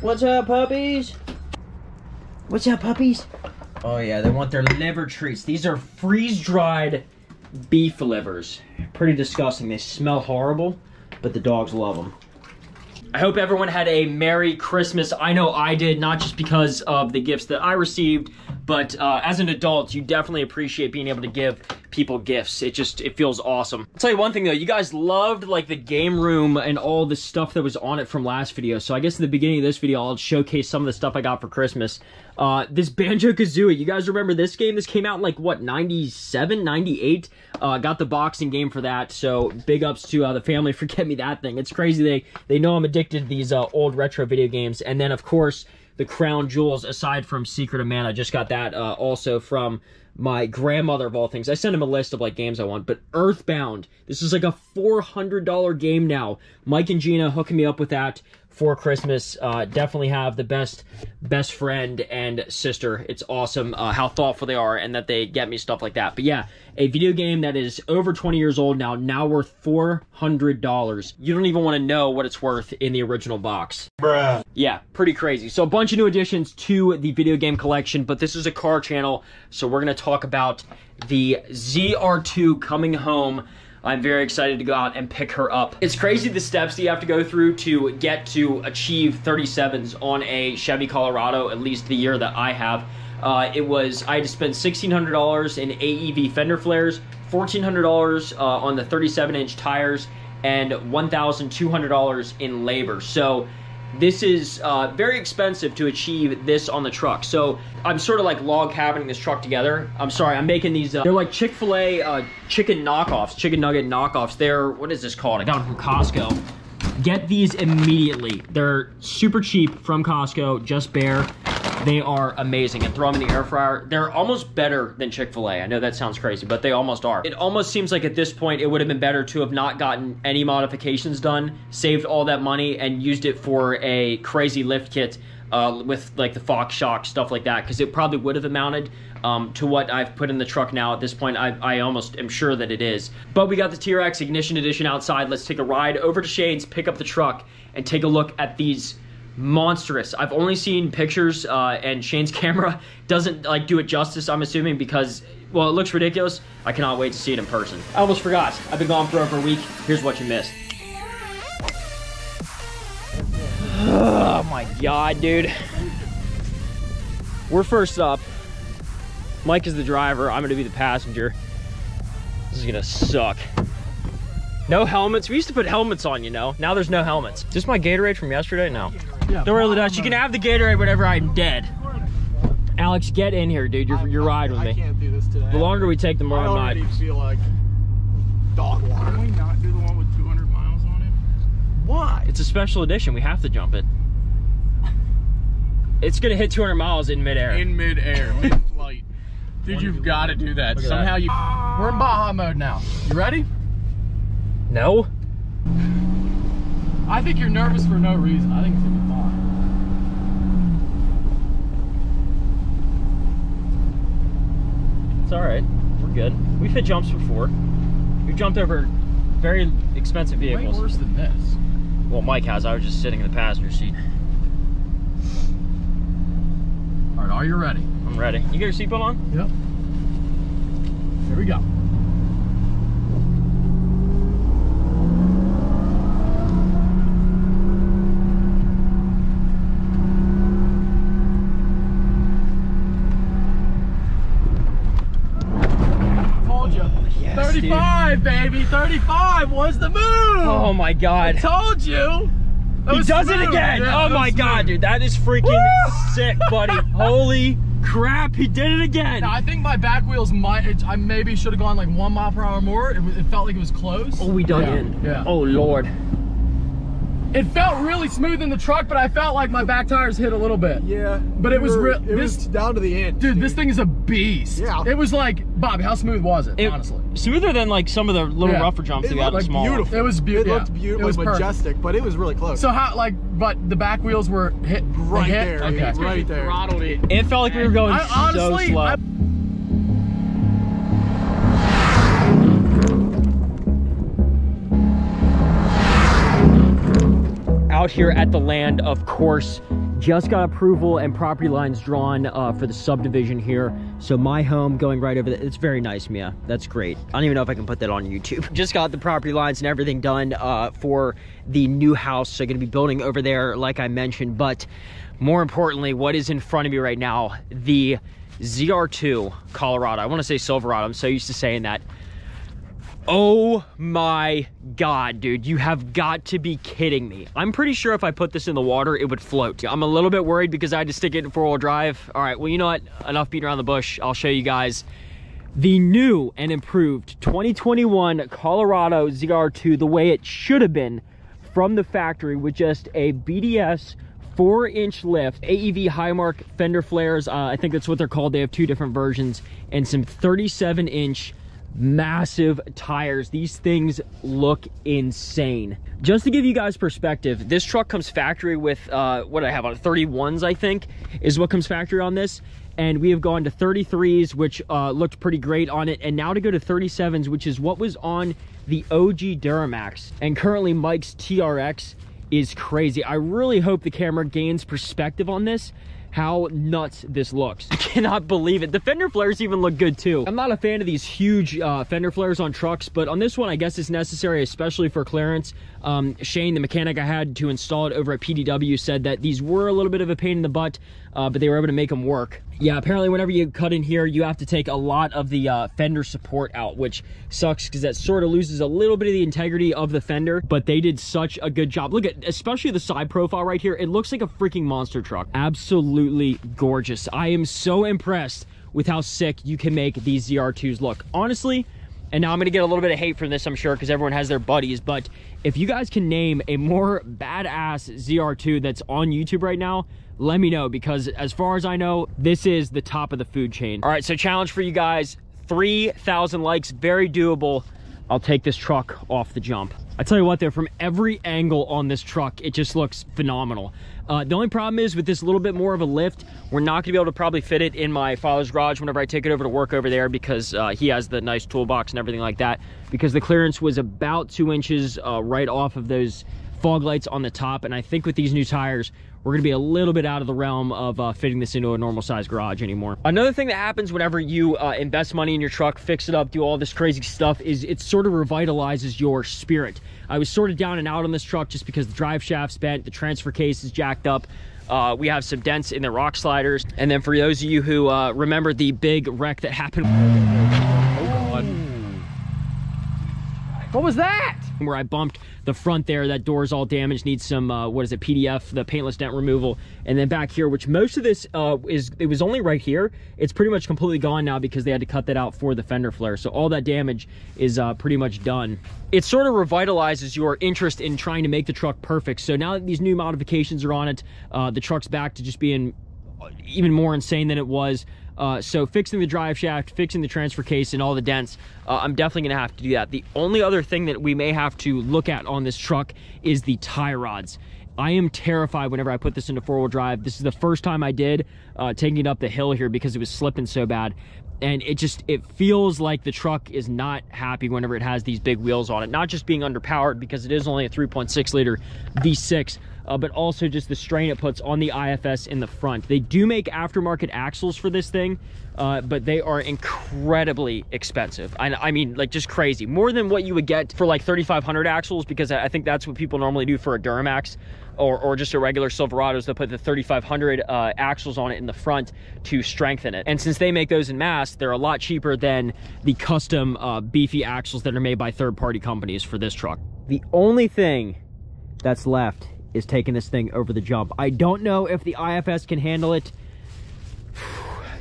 What's up, puppies? What's up, puppies? Oh yeah, they want their liver treats. These are freeze-dried beef livers. Pretty disgusting. They smell horrible, but the dogs love them. I hope everyone had a Merry Christmas. I know I did, not just because of the gifts that I received, but as an adult, you definitely appreciate being able to give people gifts. It feels awesome. I'll tell you one thing though, you guys loved like the game room and all the stuff that was on it from last video. So I guess in the beginning of this video, I'll showcase some of the stuff I got for Christmas. This Banjo-Kazooie, you guys remember this game? This came out in like, what, 97, 98? Got the boxing game for that, so big ups to the family for getting me that thing. It's crazy, they know I'm addicted to these old retro video games. And then, of course, the crown jewels, aside from Secret of Mana, I just got that also from my grandmother, of all things. I sent him a list of like games I want, but Earthbound, this is like a $400 game now. Mike and Gina hooking me up with that for Christmas. Definitely have the best friend and sister. It's awesome how thoughtful they are and that they get me stuff like that. But yeah, a video game that is over 20 years old now worth $400. You don't even want to know what it's worth in the original box. Bruh. Yeah, pretty crazy. So a bunch of new additions to the video game collection, but this is a car channel, so we're going to talk about the ZR2 coming home. I'm very excited to go out and pick her up. It's crazy the steps that you have to go through to get to achieve 37s on a Chevy Colorado, at least the year that I have. I had to spend $1,600 in AEV Fender Flares, $1,400 on the 37-inch tires, and $1,200 in labor. So this is very expensive to achieve this on the truck. So I'm sort of like log cabining this truck together. I'm sorry, I'm making these, they're like Chick-fil-A chicken knockoffs, chicken nugget knockoffs. They're, what is this called? I got them from Costco. Get these immediately. They're super cheap from Costco, just bare. They are amazing, and throw them in the air fryer. They're almost better than Chick-fil-A. I know that sounds crazy, but they almost are. It almost seems like at this point, it would have been better to have not gotten any modifications done, saved all that money, and used it for a crazy lift kit with like the Fox shock, stuff like that, because it probably would have amounted to what I've put in the truck now. At this point, I almost am sure that it is. But we got the T-Rex Ignition Edition outside. Let's take a ride over to Shane's, pick up the truck, and take a look at these monstrous. I've only seen pictures and Shane's camera doesn't like do it justice, I'm assuming, because, well, it looks ridiculous. I cannot wait to see it in person. I almost forgot. I've been gone for over a week. Here's what you missed. Oh my God, dude. We're first up. Mike is the driver. I'm gonna be the passenger. This is gonna suck. No helmets. We used to put helmets on, you know. Now there's no helmets. Is this my Gatorade from yesterday? No. Yeah, don't roll the dice. You can have the Gatorade whenever I'm dead. Alex, get in here, dude. You're riding with me. I can't do this today. The longer we take, the more I'm not. I already feel like dog water. Can we not do the one with 200 miles on it? Why? It's a special edition. We have to jump it. It's gonna hit 200 miles in midair. In midair, mid-flight. Dude, you've got to do that. Somehow you... We're in Baja mode now. You ready? No. I think you're nervous for no reason. I think it's gonna be fine. It's all right. We're good. We've hit jumps before. We've jumped over very expensive vehicles. Way worse than this. Well, Mike has. I was just sitting in the passenger seat. All right, are you ready? I'm ready. You got your seatbelt on? Yep. Here we go. Yes, 35, dude. Baby, 35 was the move. Oh my God! I told you. He does it again. Yeah, oh my God, dude, that is freaking sick, buddy. Holy crap, he did it again. Now, I think my back wheels I maybe should have gone like 1 mile per hour more. It felt like it was close. Oh, we dug in. Yeah. Oh Lord. It felt really smooth in the truck, but I felt like my back tires hit a little bit. Yeah. But it was real. It was down to the end. Dude, this thing is a beast. Yeah. It was like, Bobby, how smooth was it, honestly? Smoother than like some of the little rougher jumps that got like small. Beautiful. It was beautiful. It looked beautiful. It was majestic, but it was really close. So how, like, but the back wheels were hit right there. Okay. Right there. Throttled it. It felt like we were going so slow. Out here at the land, of course, Just got approval and property lines drawn for the subdivision here. So my home going right over there. It's very nice, Mia. That's great. I don't even know if I can put that on YouTube. Just got the property lines and everything done for the new house. So going to be building over there, like I mentioned. But more importantly, what is in front of me right now, the ZR2 Colorado. I want to say Silverado. I'm so used to saying that. Oh my God, dude, you have got to be kidding me. I'm pretty sure if I put this in the water, it would float. I'm a little bit worried because I had to stick it in four-wheel drive. All right, well, you know what? Enough beating around the bush. I'll show you guys the new and improved 2021 Colorado ZR2, the way it should have been from the factory, with just a BDS 4-inch lift, AEV Highmark Fender Flares. I think that's what they're called. They have two different versions, and some 37-inch massive tires. These things look insane. Just to give you guys perspective, this truck comes factory with what I have on 31s, I think is what comes factory on this, and we have gone to 33s, which looked pretty great on it, and now to go to 37s, which is what was on the OG Duramax. And currently Mike's TRX is crazy. I really hope the camera gains perspective on this, how nuts this looks. I cannot believe it. The Fender Flares even look good too. I'm not a fan of these huge Fender Flares on trucks, but on this one, I guess it's necessary, especially for clearance. Shane, the mechanic I had to install it over at PDW, said that these were a little bit of a pain in the butt, but they were able to make them work. Yeah, apparently whenever you cut in here, you have to take a lot of the fender support out, which sucks because that sort of loses a little bit of the integrity of the fender, but they did such a good job. Look at, especially the side profile right here. It looks like a freaking monster truck. Absolutely gorgeous. I am so impressed with how sick you can make these ZR2s look. Honestly, and now I'm gonna get a little bit of hate from this, I'm sure, because everyone has their buddies, but if you guys can name a more badass ZR2 that's on YouTube right now, let me know, because as far as I know, this is the top of the food chain. All right, so challenge for you guys, 3,000 likes, very doable. I'll take this truck off the jump. I tell you what though, from every angle on this truck, it just looks phenomenal. The only problem is with this little bit more of a lift, we're not gonna be able to probably fit it in my father's garage whenever I take it over to work over there, because he has the nice toolbox and everything like that, because the clearance was about 2 inches right off of those fog lights on the top. And I think with these new tires, we're gonna be a little bit out of the realm of fitting this into a normal size garage anymore. Another thing that happens whenever you invest money in your truck, fix it up, do all this crazy stuff, is it sort of revitalizes your spirit. I was sort of down and out on this truck just because the drive shaft's bent, the transfer case is jacked up. We have some dents in the rock sliders. And then for those of you who remember the big wreck that happened. Oh God. What was that? Where I bumped the front there, that door's all damaged, needs some what is it, PDF, the paintless dent removal. And then back here, which most of this it was only right here, it's pretty much completely gone now because they had to cut that out for the fender flare. So all that damage is pretty much done. It sort of revitalizes your interest in trying to make the truck perfect. So now that these new modifications are on it, the truck's back to just being even more insane than it was. So fixing the drive shaft, fixing the transfer case and all the dents, I'm definitely gonna have to do that. The only other thing that we may have to look at on this truck is the tie rods. I am terrified whenever I put this into four-wheel drive. This is the first time I did taking it up the hill here because it was slipping so bad. And it feels like the truck is not happy whenever it has these big wheels on it. Not just being underpowered because it is only a 3.6 liter V6, but also just the strain it puts on the IFS in the front. They do make aftermarket axles for this thing, but they are incredibly expensive. I mean, like, just crazy. More than what you would get for like 3,500 axles, because I think that's what people normally do for a Duramax or just a regular Silverados. They'll put the 3,500 axles on it in the front to strengthen it. And since they make those in mass, they're a lot cheaper than the custom beefy axles that are made by third-party companies for this truck. The only thing that's left is taking this thing over the jump. I don't know if the IFS can handle it.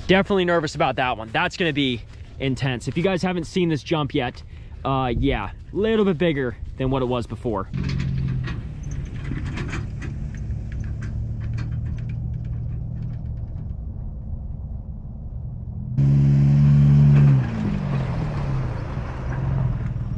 Definitely nervous about that one. That's gonna be intense. If you guys haven't seen this jump yet, yeah, a little bit bigger than what it was before.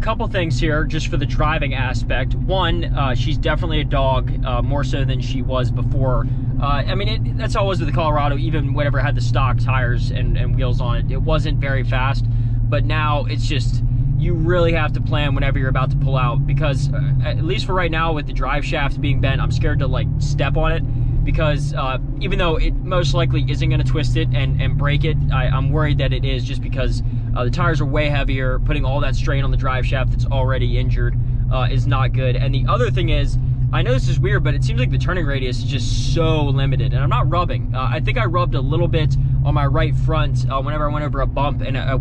Couple things here just for the driving aspect. One, she's definitely a dog, more so than she was before. I mean, that's always with the Colorado, even whenever it had the stock tires and wheels on it. It wasn't very fast, but now it's just, you really have to plan whenever you're about to pull out, because at least for right now with the drive shaft being bent, I'm scared to like step on it because even though it most likely isn't going to twist it and break it, I'm worried that it is, just because the tires are way heavier. Putting all that strain on the drive shaft that's already injured is not good. And the other thing is, I know this is weird, but it seems like the turning radius is just so limited. And I'm not rubbing. I think I rubbed a little bit on my right front whenever I went over a bump and a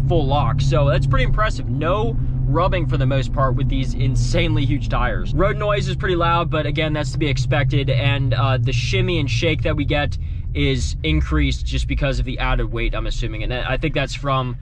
full lock. So that's pretty impressive. No rubbing for the most part with these insanely huge tires. Road noise is pretty loud, but again, that's to be expected. And the shimmy and shake that we get is increased just because of the added weight, I'm assuming. And I think that's from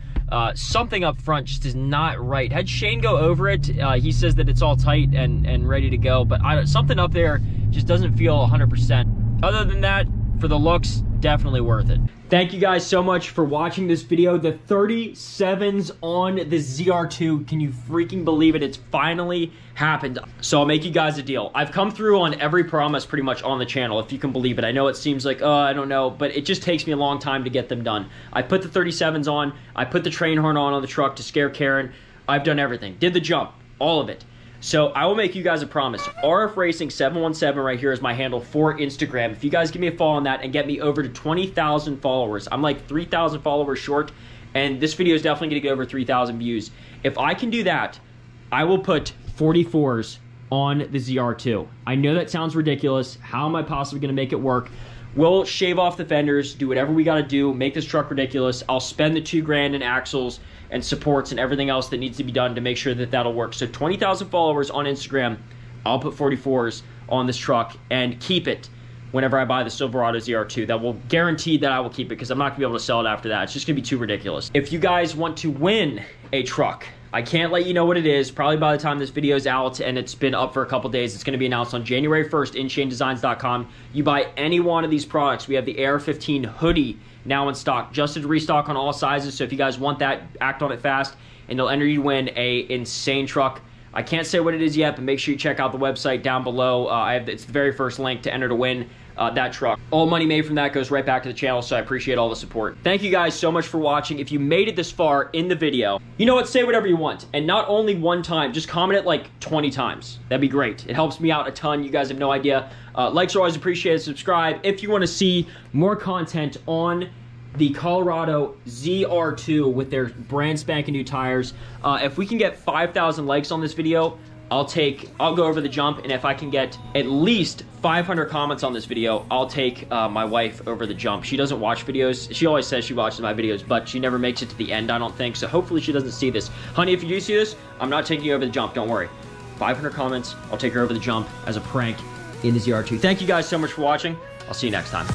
something up front just is not right. Had Shane go over it, he says that it's all tight and ready to go, but something up there just doesn't feel 100%. Other than that, for the looks, definitely worth it. Thank you guys so much for watching this video. The 37's on the ZR2. Can you freaking believe it? It's finally happened. So I'll make you guys a deal. I've come through on every promise pretty much on the channel, if you can believe it. I know it seems like, I don't know, but it just takes me a long time to get them done. I put the 37's on. I put the train horn on the truck to scare Karen. I've done everything. Did the jump. All of it. So I will make you guys a promise. RFRacing 717 right here is my handle for Instagram. If you guys give me a follow on that and get me over to 20,000 followers, I'm like 3,000 followers short, and this video is definitely going to get over 3,000 views. If I can do that, I will put 44s on the ZR2. I know that sounds ridiculous. How am I possibly going to make it work? We'll shave off the fenders, do whatever we got to do, make this truck ridiculous. I'll spend the $2,000 in axles and supports and everything else that needs to be done to make sure that that'll work. So 20,000 followers on Instagram, I'll put 44s on this truck and keep it whenever I buy the Silverado ZR2. That will guarantee that I will keep it, because I'm not going to be able to sell it after that. It's just going to be too ridiculous. If you guys want to win a truck, I can't let you know what it is. Probably by the time this video is out and it's been up for a couple days, it's going to be announced on January 1st in ShaneDesigns.com. You buy any one of these products. We have the AR-15 hoodie now in stock, just to restock on all sizes. So if you guys want that, act on it fast, and they'll enter you to win a insane truck. I can't say what it is yet, but make sure you check out the website down below. It's the very first link to enter to win that truck. All money made from that goes right back to the channel, so I appreciate all the support. Thank you guys so much for watching. If you made it this far in the video, you know what, say whatever you want, and not only one time, just comment it like 20 times. That'd be great. It helps me out a ton. You guys have no idea. Likes are always appreciated. Subscribe if you want to see more content on the Colorado ZR2 with their brand spanking new tires. If we can get 5,000 likes on this video, I'll go over the jump, and if I can get at least 500 comments on this video, I'll take my wife over the jump. She doesn't watch videos. She always says she watches my videos, but she never makes it to the end, I don't think, so hopefully she doesn't see this. Honey, if you do see this, I'm not taking you over the jump, don't worry. 500 comments, I'll take her over the jump as a prank in the ZR2. Thank you guys so much for watching. I'll see you next time.